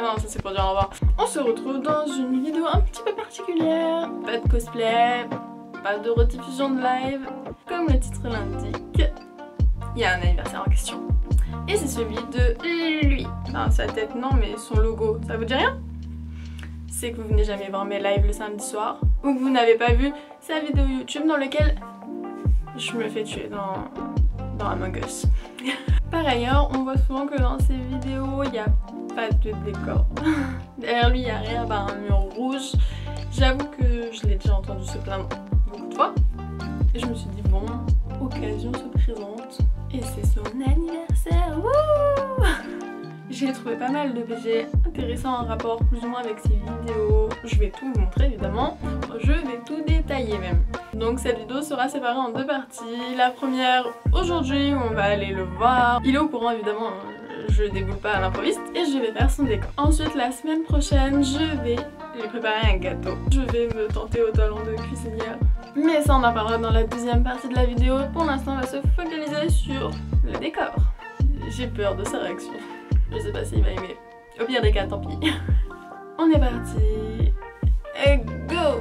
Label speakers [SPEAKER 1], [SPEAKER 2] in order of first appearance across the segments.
[SPEAKER 1] non, ça c'est pour dire au revoir. On se retrouve dans une vidéo un petit peu particulière. Pas de cosplay, pas de rediffusion de live. Comme le titre l'indique, il y a un anniversaire en question. Et c'est celui de lui. Enfin, sa tête non, mais son logo, ça vous dit rien? C'est que vous venez jamais voir mes lives le samedi soir, ou que vous n'avez pas vu sa vidéo YouTube dans laquelle je me fais tuer dans Among Us. Par ailleurs, on voit souvent que dans ces vidéos, il n'y a pas de décor. Derrière lui, il n'y a rien, bah, un mur rouge. J'avoue que je l'ai déjà entendu se plaindre beaucoup de fois. Et je me suis dit, bon, occasion se présente. Et c'est son anniversaire. Wouh! J'ai trouvé pas mal de PG intéressants en rapport plus ou moins avec ses vidéos. Je vais tout vous montrer évidemment. Je vais tout détailler même. Donc cette vidéo sera séparée en deux parties. La première aujourd'hui où on va aller le voir. Il est au courant évidemment, je déboule pas à l'improviste. Et je vais faire son décor. Ensuite la semaine prochaine je vais lui préparer un gâteau. Je vais me tenter au talent de cuisinière. Mais ça on en parlera dans la deuxième partie de la vidéo. Pour l'instant on va se focaliser sur le décor. J'ai peur de sa réaction. Je sais pas s'il va aimer. Au pire des cas, tant pis. On est parti. Et go!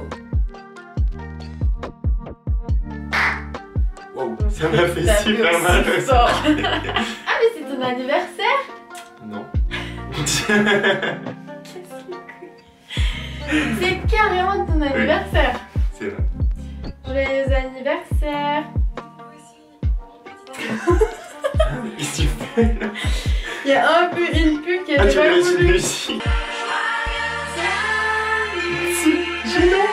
[SPEAKER 2] Wow, ça m'a fait super mal.
[SPEAKER 1] Ah mais c'est ton anniversaire?
[SPEAKER 2] Non.
[SPEAKER 1] Qu'est-ce que c'est carrément ton anniversaire.
[SPEAKER 2] C'est vrai.
[SPEAKER 1] Joyeux anniversaire.
[SPEAKER 2] Qu'est-ce que tu fais là?
[SPEAKER 1] Il y a un peu une pub qui a
[SPEAKER 2] tu
[SPEAKER 1] pas
[SPEAKER 2] veux
[SPEAKER 1] voulu.
[SPEAKER 2] une musique? Génial.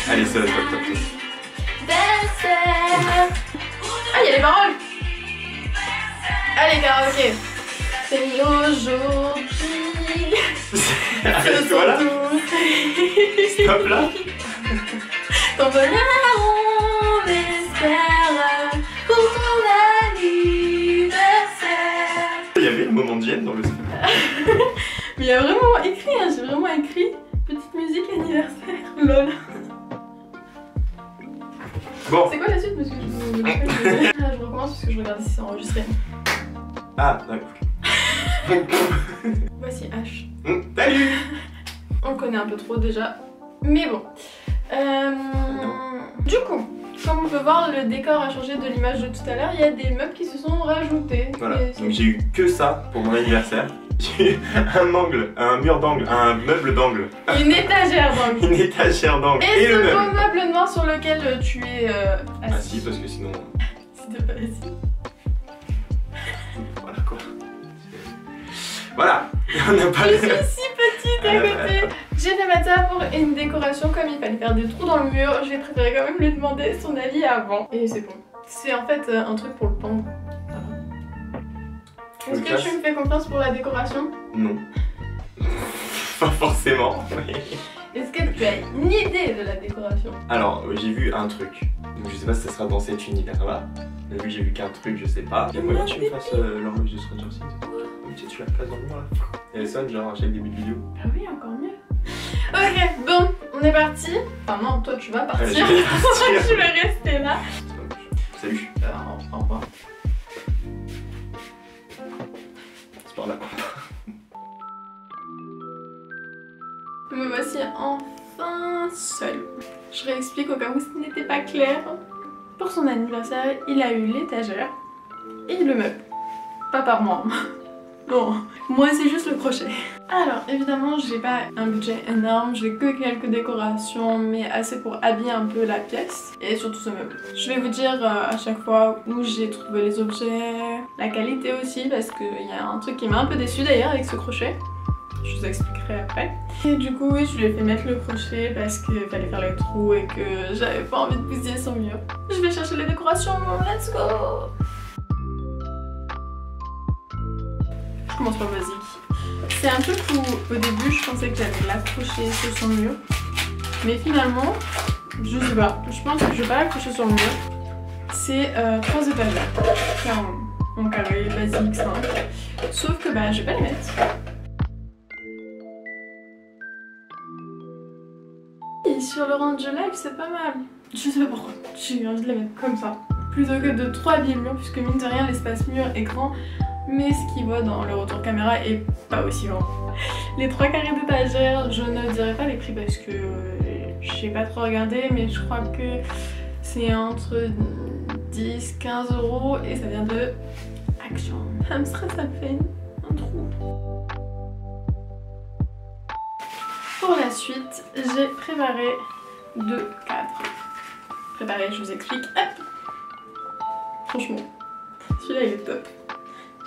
[SPEAKER 2] Allez, ça va, top.
[SPEAKER 1] Ah, il y a les paroles. Allez, karaoké. C'est aujourd'hui.
[SPEAKER 2] Arrête-toi là. Stop là.
[SPEAKER 1] Ton bonheur, on espère pour ton anniversaire.
[SPEAKER 2] Il y avait le moment de gêne dans le script.
[SPEAKER 1] Mais il y a vraiment écrit, hein, j'ai vraiment écrit petite musique anniversaire. Lol.
[SPEAKER 2] Bon.
[SPEAKER 1] C'est quoi la suite parce que je recommence parce que je regarde si c'est enregistré.
[SPEAKER 2] Ah, d'accord.
[SPEAKER 1] Voici H.
[SPEAKER 2] Salut.
[SPEAKER 1] On le connaît un peu trop déjà, mais bon. Du coup, comme on peut voir, le décor a changé de l'image de tout à l'heure. Il y a des meubles qui se sont rajoutés.
[SPEAKER 2] Voilà, donc j'ai eu que ça pour mon anniversaire. J'ai eu un mur d'angle, un meuble d'angle.
[SPEAKER 1] Une étagère d'angle.
[SPEAKER 2] Une étagère d'angle.
[SPEAKER 1] Et ce
[SPEAKER 2] le
[SPEAKER 1] beau
[SPEAKER 2] meuble.
[SPEAKER 1] meuble noir sur lequel tu es assis.
[SPEAKER 2] Ah si, parce que sinon...
[SPEAKER 1] C'était pas assis.
[SPEAKER 2] Voilà quoi. Voilà. On n'a pas...
[SPEAKER 1] Je suis si petite à côté. J'ai fait mettre ça pour une décoration, comme il fallait faire des trous dans le mur. J'ai préféré quand même lui demander son avis avant. Et c'est bon. C'est en fait un truc pour le pendre. Est-ce que tu me fais confiance pour la décoration?
[SPEAKER 2] Non. Pas forcément.
[SPEAKER 1] Est-ce que tu as une idée de la décoration?
[SPEAKER 2] Alors, j'ai vu un truc. Donc je sais pas si ça sera dans cet univers-là. Mais vu que j'ai vu qu'un truc, je sais pas. Il y a moyen que tu me fasses l'horloge de Stranger Things. Tu la places dans le mur là. Et elle sonne genre à chaque début de vidéo.
[SPEAKER 1] Ah oui, encore mieux. Ok, bon, on est parti. Enfin non, toi tu vas partir.
[SPEAKER 2] Je vais partir.
[SPEAKER 1] Tu vas rester là.
[SPEAKER 2] Salut.
[SPEAKER 1] Au revoir.
[SPEAKER 2] C'est par là.
[SPEAKER 1] Me voici enfin seule. Je réexplique au cas où ce n'était pas clair. Pour son anniversaire, il a eu l'étagère et le meuble. Pas par moi. Non, moi c'est juste le crochet. Alors évidemment j'ai pas un budget énorme, j'ai que quelques décorations mais assez pour habiller un peu la pièce et surtout ce meuble. Je vais vous dire à chaque fois où j'ai trouvé les objets, la qualité aussi parce qu'il y a un truc qui m'a un peu déçue d'ailleurs avec ce crochet. Je vous expliquerai après. Et du coup oui, je lui ai fait mettre le crochet parce qu'il fallait faire les trous et que j'avais pas envie de bousiller son mur. Je vais chercher les décorations, let's go! Je commence par le basique. C'est un truc où au début je pensais que j'allais l'accrocher sur son mur. Mais finalement, je sais pas. Je pense que je vais pas l'accrocher sur le mur. C'est 3 étagères. Enfin, en carré, basique, simple. Sauf que bah je vais pas les mettre. sur le rendu live, c'est pas mal. Je sais pas pourquoi, j'ai eu envie de les mettre comme ça. Plutôt que de 3 billes mûres, puisque mine de rien, l'espace mur est grand, mais ce qu'il voit dans le retour caméra est pas aussi grand. Les 3 carrés d'étagère, je ne dirais pas les prix parce que j'ai pas trop regardé, mais je crois que c'est entre 10-15 € et ça vient de Action. Ça me stresse, ça me fait un trou. Pour la suite, j'ai préparé 2 cadres. Préparé, je vous explique. Hop. Franchement, celui-là il est top.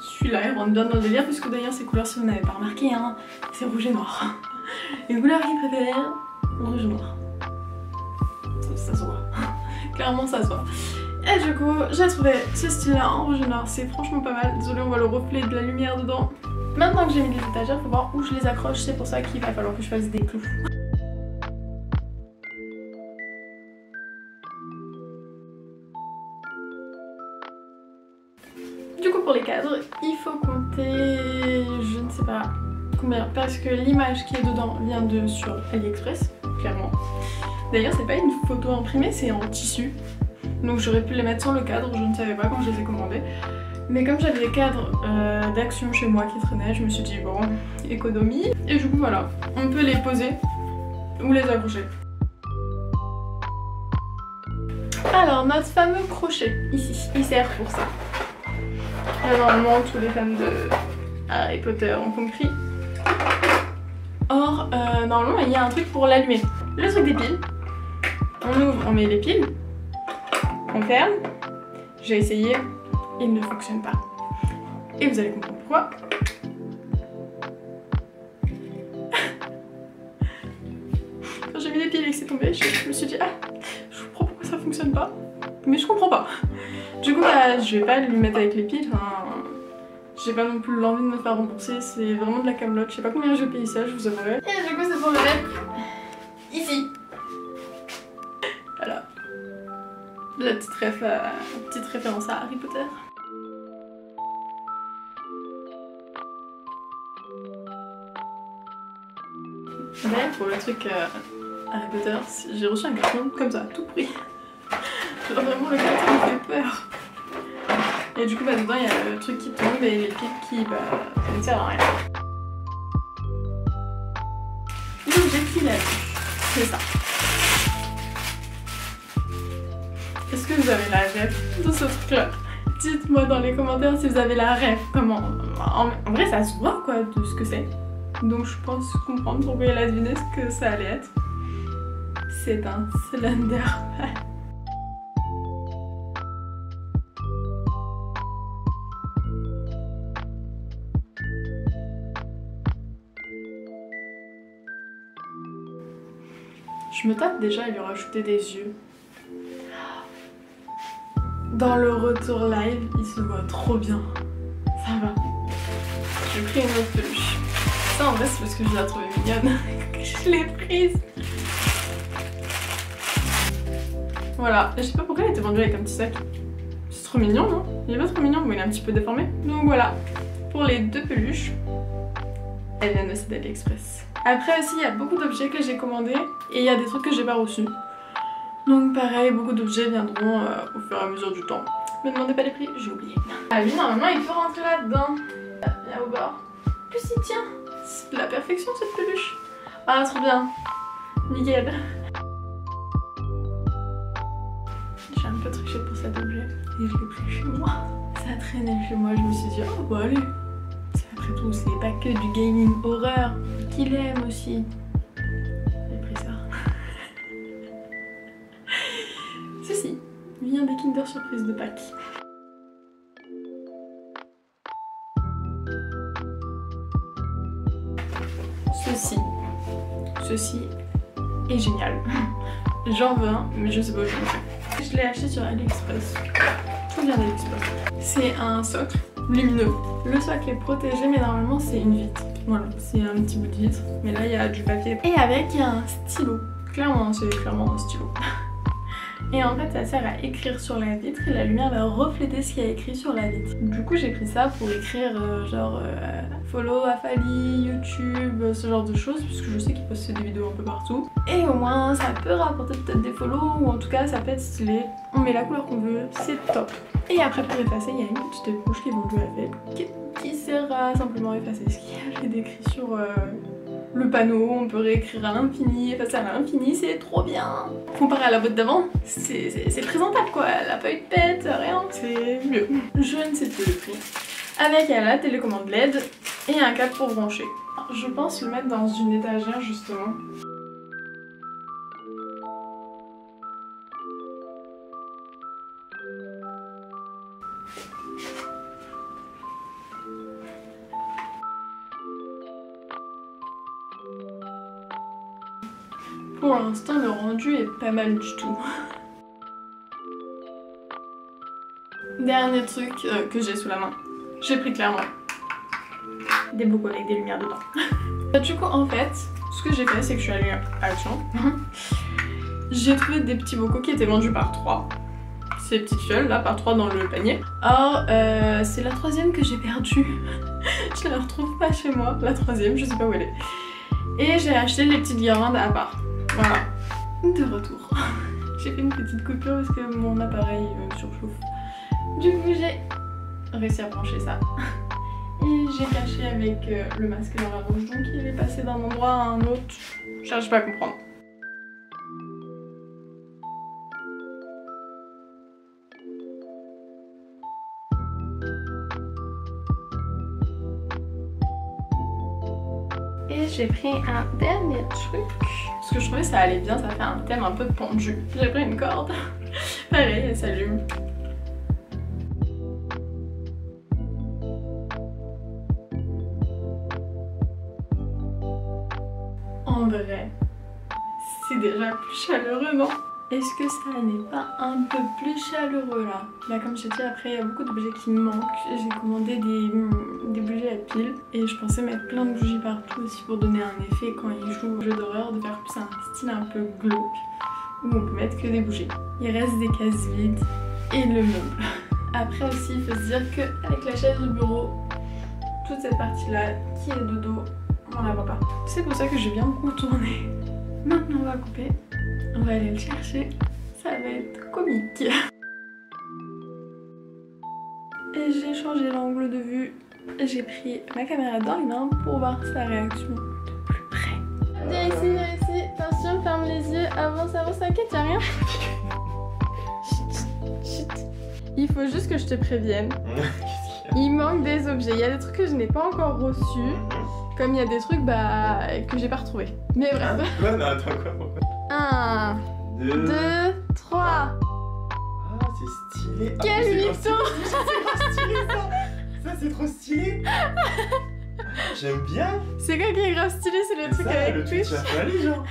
[SPEAKER 1] Celui-là il rentre bien dans le délire, puisque d'ailleurs ces couleurs, si vous n'avez pas remarqué, hein, c'est rouge et noir. Les couleurs qu'il préfère, rouge et noir. Ça se voit. Clairement ça se voit. Et du coup, j'ai trouvé ce style-là en rouge et noir, c'est franchement pas mal. Désolée, on voit le reflet de la lumière dedans. Maintenant que j'ai mis les étagères, faut voir où je les accroche, c'est pour ça qu'il va falloir que je fasse des clous. Du coup pour les cadres, il faut compter, je ne sais pas combien, parce que l'image qui est dedans vient de sur AliExpress, clairement. D'ailleurs c'est pas une photo imprimée, c'est en tissu. Donc j'aurais pu les mettre sur le cadre, je ne savais pas quand je les ai commandés. Mais comme j'avais des cadres d'Action chez moi qui traînaient, je me suis dit bon, économie. Et du coup voilà, on peut les poser ou les accrocher. Alors notre fameux crochet, ici, il sert pour ça. Là, normalement tous les fans de Harry Potter ont compris. Or, normalement il y a un truc pour l'allumer. Le truc des piles, on ouvre, on met les piles. On ferme, j'ai essayé, il ne fonctionne pas. Et vous allez comprendre pourquoi. Quand j'ai mis les piles et que c'est tombé, je me suis dit ah, je comprends pourquoi ça fonctionne pas, mais je comprends pas. Du coup bah, je vais pas lui mettre avec les piles, hein. J'ai pas non plus l'envie de me faire rembourser, c'est vraiment de la camelote, je sais pas combien je paye ça, je vous avouerai. Et du coup c'est pour le mettre ici. Voilà. La petite référence à Harry Potter. D'ailleurs pour le truc Harry Potter, j'ai reçu un carton comme ça, tout pourri. Genre vraiment le carton me fait peur. Et du coup bah dedans il y a le truc qui tombe et les piles qui bah ça ne sert à rien. L'objet qu'il a, c'est ça. Est-ce que vous avez la ref de ce truc là? Dites-moi dans les commentaires si vous avez la ref. Comment en vrai ça se voit quoi de ce que c'est. Donc je pense comprendre pourquoi il a deviné ce que ça allait être. C'est un Slenderman. Je me tape déjà à lui rajouter des yeux. Dans le retour live, il se voit trop bien. Ça va. J'ai pris une autre peluche. Ça en vrai c'est parce que je la trouvais mignonne que je l'ai prise. Voilà. Je sais pas pourquoi elle était vendue avec un petit sac. C'est trop mignon non? Il est pas trop mignon, mais il est un petit peu déformé. Donc voilà. Pour les 2 peluches. Elles viennent aussi d'AliExpress. Après aussi il y a beaucoup d'objets que j'ai commandés et il y a des trucs que j'ai pas reçus. Donc pareil, beaucoup d'objets viendront au fur et à mesure du temps. Me demandez pas les prix, j'ai oublié. Ah lui normalement il peut rentrer là-dedans. Viens au bord. Plus il tient. C'est de la perfection cette peluche. Ah trop bien. Nickel. J'ai un peu triché pour cet objet et je l'ai pris chez moi. Ça traînait chez moi, je me suis dit oh bah allez. Après tout c'est pas que du gaming horreur qu'il aime aussi. J'ai pris ça. Ceci vient des Kinder Surprise de Pâques. Ceci est génial. J'en veux un, mais je sais pas où je le fais. Je l'ai acheté sur AliExpress. Tout vient d'AliExpress. C'est un socle lumineux. Le socle est protégé, mais normalement c'est une vitre. Voilà, c'est un petit bout de vitre. Mais là il y a du papier. Et avec il y a un stylo. Clairement, c'est clairement un stylo. Et en fait ça sert à écrire sur la vitre et la lumière va refléter ce qu'il y a écrit sur la vitre. Du coup j'ai pris ça pour écrire follow Afali, YouTube, ce genre de choses, puisque je sais qu'il poste des vidéos un peu partout. Et au moins ça peut rapporter peut-être des follow, ou en tout cas ça peut être stylé. On met la couleur qu'on veut, c'est top. Et après pour effacer, il y a une petite éponge qui est vendue avec, qui sert à simplement effacer ce qu'il y a écrit sur le panneau. On peut réécrire à l'infini, effacer à l'infini, c'est trop bien. Comparé à la boîte d'avant, c'est présentable quoi, elle a pas eu de pète, rien, c'est mieux. Je ne sais plus le prix. Avec la télécommande LED et un câble pour brancher. Je pense le mettre dans une étagère justement. Pour l'instant le rendu est pas mal du tout. Dernier truc que j'ai sous la main. J'ai pris clairement des bocaux avec des lumières dedans. Du coup en fait, ce que j'ai fait c'est que je suis allée à Action. J'ai trouvé des petits bocaux qui étaient vendus par 3. Ces petites fioles là par 3 dans le panier. Or c'est la 3e que j'ai perdue. Je la retrouve pas chez moi, la 3e, je sais pas où elle est. Et j'ai acheté les petites guirlandes à part. Voilà, de retour. J'ai fait une petite coupure parce que mon appareil surchauffe. Du coup j'ai réussi à brancher ça. Et j'ai caché avec le masque dans la bouche, donc il est passé d'un endroit à un autre. Je cherche pas à comprendre. Et j'ai pris un dernier truc. Parce que je trouvais que ça allait bien, ça fait un thème un peu pendu. J'ai pris une corde. Pareil, elle s'allume. En vrai, c'est déjà plus chaleureux, non? Est-ce que ça n'est pas un peu plus chaleureux là? Bah comme je t'ai dit, après il y a beaucoup d'objets qui me manquent. J'ai commandé des bougies à piles et je pensais mettre plein de bougies partout aussi pour donner un effet quand ils jouent au jeu d'horreur, de faire plus un style un peu glauque où on peut mettre que des bougies. Il reste des cases vides et le meuble. Après aussi il faut se dire qu'avec la chaise du bureau, toute cette partie là qui est de dos, on la voit pas. C'est pour ça que je viens contourner. Maintenant on va couper. On va aller le chercher, ça va être comique. Et j'ai changé l'angle de vue. J'ai pris ma caméra dans les mains pour voir sa réaction de plus près. Viens ici, attention, ferme les yeux, avance, t'inquiète, y'a rien. Chut, chut. Il faut juste que je te prévienne. Il manque des objets, il y a des trucs que je n'ai pas encore reçus. Comme il y a des trucs que j'ai pas retrouvés. Mais bref.
[SPEAKER 2] Ouais, non, attends quoi, pourquoi?
[SPEAKER 1] 1, 2, 3.
[SPEAKER 2] Ah, c'est stylé.
[SPEAKER 1] Quel mytho!
[SPEAKER 2] C'est trop stylé ça! Ça, c'est trop stylé! J'aime bien!
[SPEAKER 1] C'est quoi qui est grave stylé? C'est le truc
[SPEAKER 2] ça,
[SPEAKER 1] avec
[SPEAKER 2] le truc
[SPEAKER 1] touche.
[SPEAKER 2] qui a fallu, genre!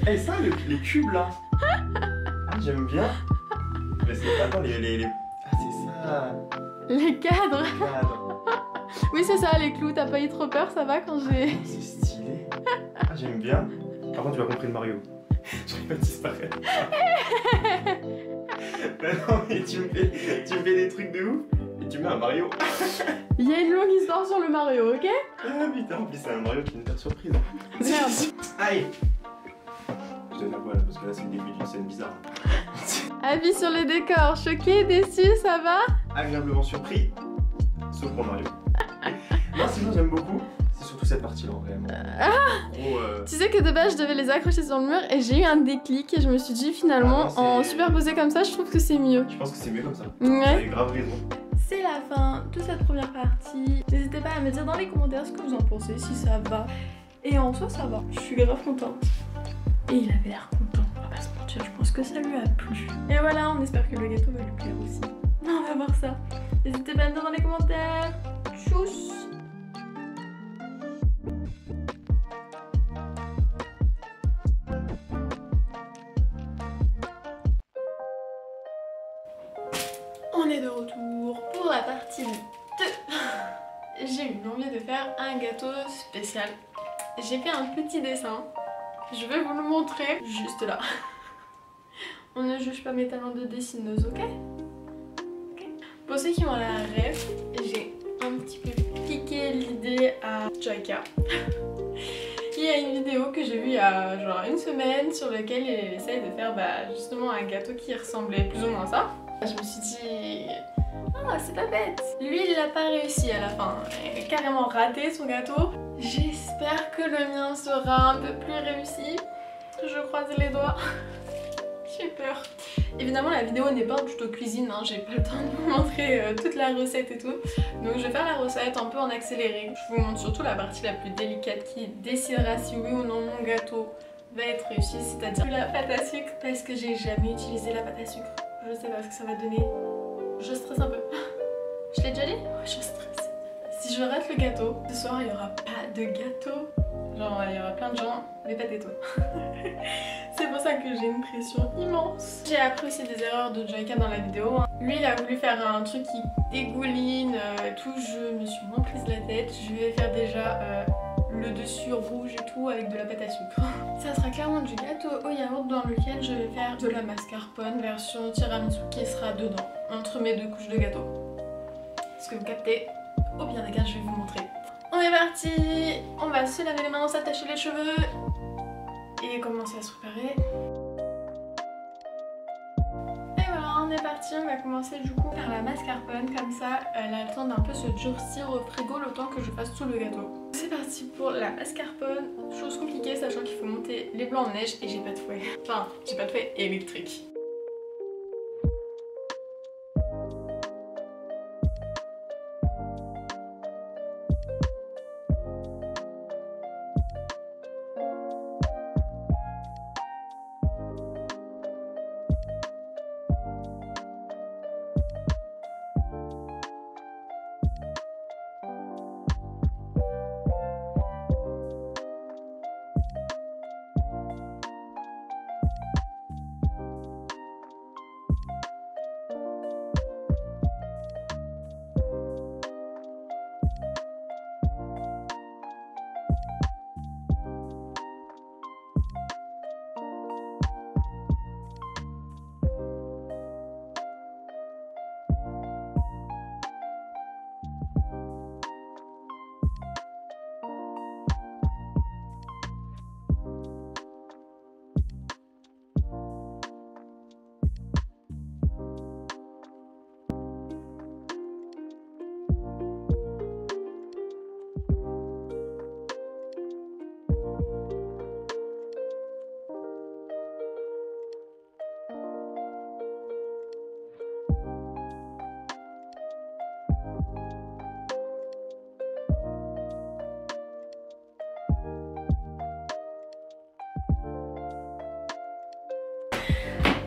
[SPEAKER 2] Et ça, les cubes là! Ah, j'aime bien! Mais c'est. Attends, Ah, c'est ça!
[SPEAKER 1] Les cadres!
[SPEAKER 2] Les cadres.
[SPEAKER 1] Oui, c'est ça, les clous. T'as pas eu trop peur, ça va quand j'ai.
[SPEAKER 2] C'est stylé! Ah, j'aime bien! Par contre, tu vas compris le Mario. Je vais pas disparaître. Mais non, mais tu me fais des trucs de ouf et tu mets un Mario.
[SPEAKER 1] Il y a une longue histoire sur le Mario, ok?
[SPEAKER 2] Ah putain, en plus c'est un Mario qui est une terre surprise.
[SPEAKER 1] Merde.
[SPEAKER 2] Aïe! Je dois faire quoi là? Parce que là c'est le début d'une scène bizarre.
[SPEAKER 1] Avis sur les décors, choqué, déçu, ça va?
[SPEAKER 2] Agréablement surpris, sauf pour Mario. Non, sinon j'aime beaucoup. C'est surtout cette partie là vraiment. Gros,
[SPEAKER 1] Tu sais que de base je devais les accrocher sur le mur et j'ai eu un déclic et je me suis dit finalement en superposé comme ça je trouve que c'est mieux.
[SPEAKER 2] Je pense que c'est mieux comme ça.
[SPEAKER 1] Ouais.
[SPEAKER 2] T'avais grave raison.
[SPEAKER 1] C'est la fin de cette première partie. N'hésitez pas à me dire dans les commentaires ce que vous en pensez, si ça va. Et en soi ça va, je suis grave contente. Et il avait l'air content, on va pas se mentir, je pense que ça lui a plu. Et voilà, on espère que le gâteau va lui plaire aussi. On va voir ça. N'hésitez pas à me dire dans les commentaires. Tchuss! On est de retour pour la partie 2. J'ai eu envie de faire un gâteau spécial. J'ai fait un petit dessin. Je vais vous le montrer juste là. On ne juge pas mes talents de dessineuse, ok? Pour ceux qui ont la rêve, j'ai un petit peu piqué l'idée à Joyka. Il y a une vidéo que j'ai vue il y a genre une semaine sur laquelle il essaye de faire justement un gâteau qui ressemblait plus ou moins à ça. Je me suis dit, ah c'est pas bête. Lui il l'a pas réussi à la fin, il a carrément raté son gâteau. J'espère que le mien sera un peu plus réussi. Je croise les doigts. J'ai peur. Évidemment la vidéo n'est pas un tuto cuisine, hein. J'ai pas le temps de vous montrer toute la recette et tout. Donc je vais faire la recette un peu en accéléré. Je vous montre surtout la partie la plus délicate qui décidera si oui ou non mon gâteau va être réussi, c'est-à-dire la pâte à sucre, parce que j'ai jamais utilisé la pâte à sucre. Je sais pas ce que ça va donner. Je stresse un peu. Je l'ai déjà dit? Ouais, je stresse. Si je rate le gâteau, ce soir il y aura pas de gâteau. Genre il y aura plein de gens, mais pas des tout. C'est pour ça que j'ai une pression immense. J'ai appris aussi des erreurs de Joyka dans la vidéo. Lui il a voulu faire un truc qui dégouline et tout, je me suis moins prise la tête. Je vais faire déjà le dessus rouge et tout avec de la pâte à sucre. Ça sera clairement du gâteau au yaourt dans lequel je vais faire de la mascarpone version tiramisu qui sera dedans, entre mes deux couches de gâteau. Est-ce que vous captez? Au pire des cas je vais vous montrer. On est parti, on va se laver les mains, s'attacher les cheveux et commencer à se préparer. Et voilà, on est parti, on va commencer du coup par la mascarpone, comme ça elle a le temps d'un peu se durcir au frigo le temps que je fasse tout le gâteau. C'est parti pour la mascarpone, chose compliquée sachant qu'il faut monter les blancs en neige et j'ai pas de fouet. Enfin, j'ai pas de fouet électrique.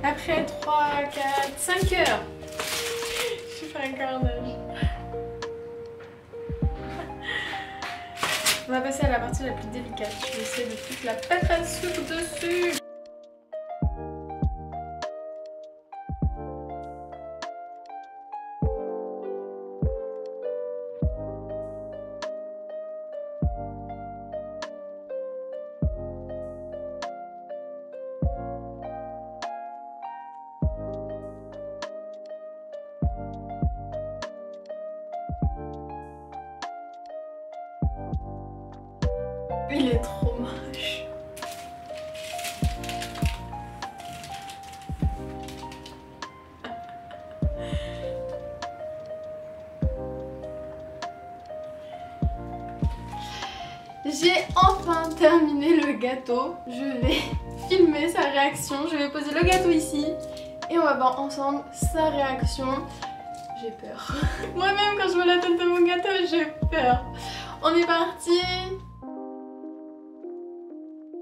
[SPEAKER 1] Après 3, 4, 5 heures, je vais faire un carnage. On va passer à la partie la plus délicate. Je vais essayer de foutre la pâte à sucre dessus. Il est trop moche. J'ai enfin terminé le gâteau. Je vais filmer sa réaction. Je vais poser le gâteau ici et on va voir ensemble sa réaction. J'ai peur. Moi-même quand je vois la tête de mon gâteau, j'ai peur. On est parti.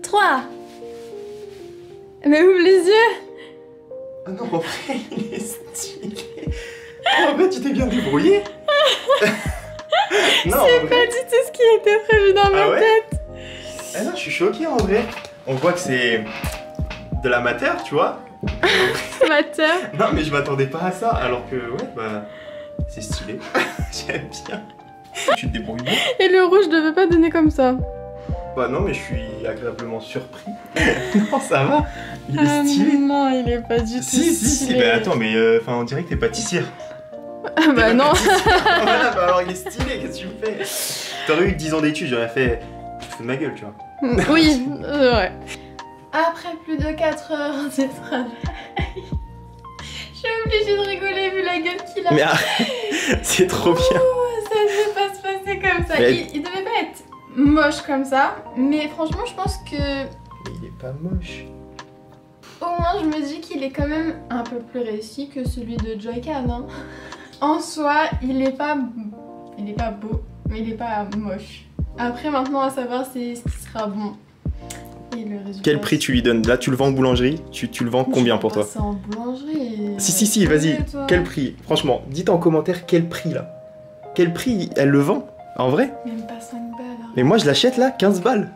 [SPEAKER 1] 3. Mais ouvre les yeux.
[SPEAKER 2] Ah non, en vrai, il est stylé. En vrai, tu t'es bien débrouillé.
[SPEAKER 1] Non, c'est pas du tout ce qui était prévu dans ma tête.
[SPEAKER 2] Ah non, je suis choquée en vrai. On voit que c'est de la matière, tu vois.
[SPEAKER 1] Matière.
[SPEAKER 2] Non, mais je m'attendais pas à ça. Alors que, ouais, bah, c'est stylé. J'aime bien. Tu te débrouilles bien.
[SPEAKER 1] Et le rouge devait pas donner comme ça.
[SPEAKER 2] Bah non, mais je suis agréablement surpris. Non, ça va. Il est stylé.
[SPEAKER 1] Non, il est pas du tout
[SPEAKER 2] Si, bah attends, mais on dirait que t'es pâtissière.
[SPEAKER 1] Bah non.
[SPEAKER 2] Voilà, bah alors il est stylé, qu'est-ce que tu me fais? T'aurais eu 10 ans d'études, j'aurais fait... Tu te fous de ma gueule, tu vois.
[SPEAKER 1] Oui, ouais. Après plus de 4 heures de travail, je suis obligée de rigoler vu la gueule qu'il a.
[SPEAKER 2] Mais c'est trop bien.
[SPEAKER 1] Ça devait pas se passer comme ça.
[SPEAKER 2] Mais...
[SPEAKER 1] Il devait pas être moche comme ça, mais franchement je pense que...
[SPEAKER 2] Mais il est pas moche.
[SPEAKER 1] Au moins je me dis qu'il est quand même un peu plus réussi que celui de Joy-Can. Hein. En soi, il est pas beau, mais il est pas moche. Après maintenant à savoir c'est ce qui sera bon. Et le résultat,
[SPEAKER 2] Quel prix tu lui donnes? Là tu le vends en boulangerie, tu le vends combien pour toi?
[SPEAKER 1] C'est en boulangerie.
[SPEAKER 2] Si, vas-y. Quel prix? Franchement, dites en commentaire quel prix là. Quel prix elle le vend? En vrai?
[SPEAKER 1] Même pas 5 balles. Hein.
[SPEAKER 2] Mais moi je l'achète là, 15 balles.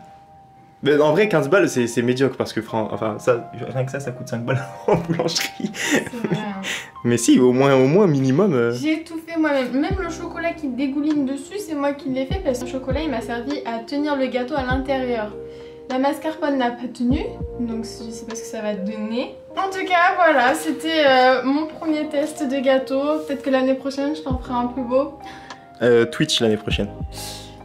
[SPEAKER 2] Mais en vrai 15 balles c'est médiocre parce que enfin ça, rien que ça coûte 5 balles en boulangerie.
[SPEAKER 1] C'est vrai. Hein.
[SPEAKER 2] Mais si, au moins minimum.
[SPEAKER 1] J'ai tout fait moi-même. Même le chocolat qui dégouline dessus, c'est moi qui l'ai fait parce que le chocolat il m'a servi à tenir le gâteau à l'intérieur. La mascarpone n'a pas tenu, donc je sais pas ce que ça va donner. En tout cas, voilà, c'était mon premier test de gâteau. Peut-être que l'année prochaine, je t'en ferai un plus beau.
[SPEAKER 2] Twitch l'année prochaine.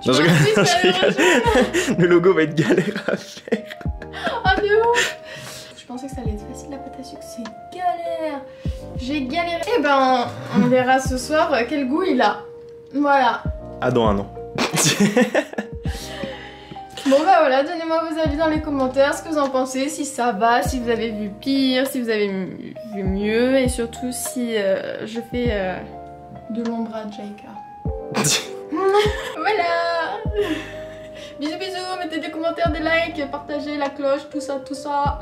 [SPEAKER 1] Tu
[SPEAKER 2] Non, je
[SPEAKER 1] vois,
[SPEAKER 2] rigole,
[SPEAKER 1] Twitch,
[SPEAKER 2] je
[SPEAKER 1] l'année prochaine.
[SPEAKER 2] Le logo va être galère à faire.
[SPEAKER 1] Oh de ouf. Je pensais que ça allait être facile la pâte à sucre, c'est galère. J'ai galéré. Eh ben, on verra ce soir quel goût il a. Voilà.
[SPEAKER 2] Ah, dans un an.
[SPEAKER 1] Bon bah voilà, donnez-moi vos avis dans les commentaires, ce que vous en pensez, si ça va, si vous avez vu pire, si vous avez vu mieux, et surtout si je fais de l'ombre à Jaika. Voilà. Bisous bisous, mettez des commentaires, des likes, partagez la cloche, tout ça, tout ça.